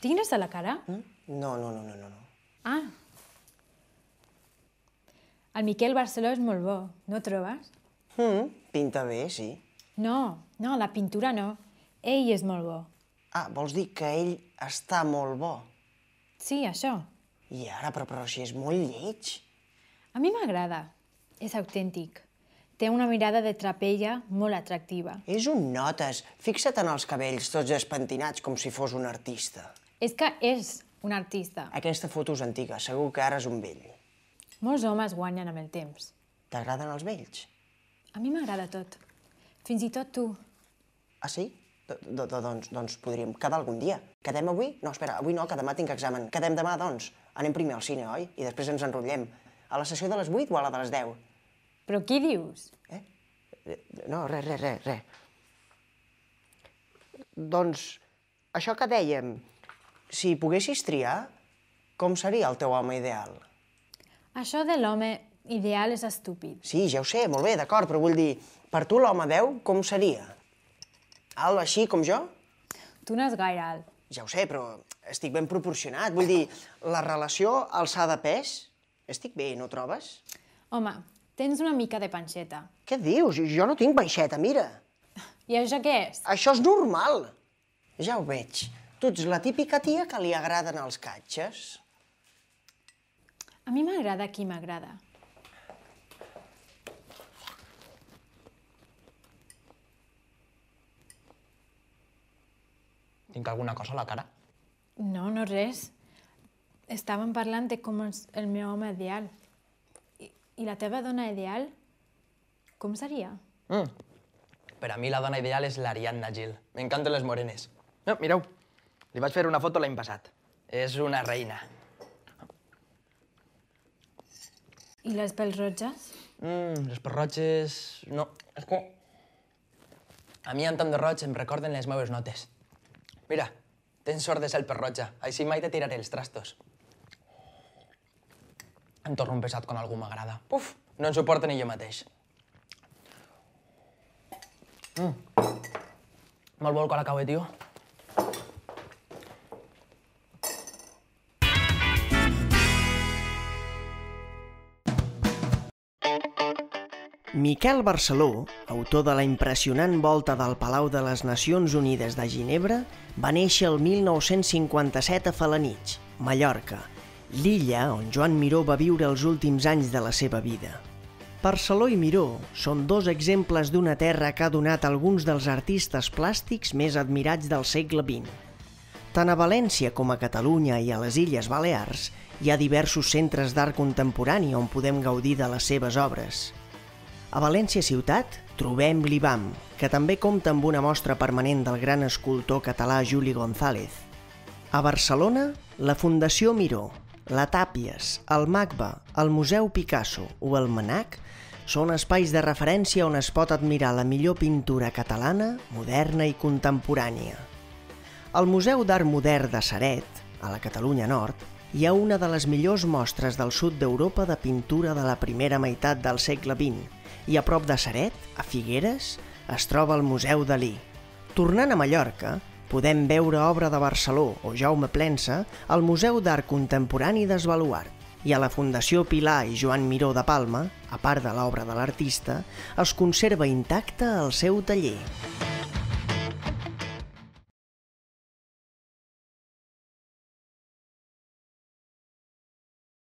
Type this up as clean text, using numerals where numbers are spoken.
Tingues a la cara? No. Ah. El Miquel Barceló és molt bo, no trobes? Pinta bé, sí. No, la pintura no. Ell és molt bo. Ah, vols dir que ell està molt bo? Sí, això. I ara, però si és molt lleig. A mi m'agrada. És autèntic. Té una mirada de trapella molt atractiva. És un notes. Fixa't en els cabells tots despentinats com si fos un artista. És que és un artista. Aquesta foto és antiga, segur que ara és un vell. Molts homes guanyen amb el temps. T'agraden els vells? A mi m'agrada tot. Fins i tot tu. Ah, sí? Doncs podríem quedar algun dia. Quedem avui? No, espera, avui no, que demà tinc examen. Quedem demà, doncs. Anem primer al cine, oi? I després ens enrotllem. A la sessió de les 8 o a la de les 10? Però què dius? No, res. Doncs, això que dèiem, si poguessis triar, com seria el teu home ideal? Això de l'home ideal és estúpid. Sí, ja ho sé, molt bé, d'acord, però vull dir, per tu l'home 10 com seria? Alt, així, com jo? Tu no és gaire alt. Ja ho sé, però estic ben proporcionat. Vull dir, la relació alçada-pes, estic bé, no trobes? Home, tens una mica de panxeta. Què dius? Jo no tinc baixeta, mira. I això què és? Això és normal. Ja ho veig. Tu ets la típica tia que li agraden els catxes. A mi m'agrada qui m'agrada. Tinc alguna cosa a la cara? No res. Estàvem parlant de com és el meu home ideal. I la teva dona ideal, com seria? Per a mi la dona ideal és l'Ariadna Gil. M'encanten les morenes. No, mireu, li vaig fer una foto l'any passat. És una reina. I les pèls roges? Les perrotges... no, és que... A mi amb tant de roig em recorden les meves notes. Mira, tens sort de ser el perrotge, així mai te tiraré els trastos. Em torno un pesat quan algú m'agrada. Uf, no en suporto ni jo mateix. Molt bo el colacao, tio. Miquel Barceló, autor de la impressionant volta del Palau de les Nacions Unides de Ginebra, va néixer el 1957 a Felanitx, Mallorca, l'illa on Joan Miró va viure els últims anys de la seva vida. Barceló i Miró són dos exemples d'una terra que ha donat alguns dels artistes plàstics més admirats del segle XX. Tant a València com a Catalunya i a les Illes Balears hi ha diversos centres d'art contemporani on podem gaudir de les seves obres. A València ciutat trobem l'IBAM, que també compta amb una mostra permanent del gran escultor català Juli González. A Barcelona, la Fundació Miró, la Tàpies, el MACBA, el Museu Picasso o el MNAC són espais de referència on es pot admirar la millor pintura catalana, moderna i contemporània. Al Museu d'Art Modern de Ceret, a la Catalunya Nord, hi ha una de les millors mostres del sud d'Europa de pintura de la primera meitat del segle XX, i a prop de Ceret, a Figueres, es troba el Museu Dalí. Tornant a Mallorca, podem veure obra de Barceló o Jaume Plensa al Museu d'Art Contemporani d'Esbaluart, i a la Fundació Pilar i Joan Miró de Palma, a part de l'obra de l'artista, es conserva intacta el seu taller.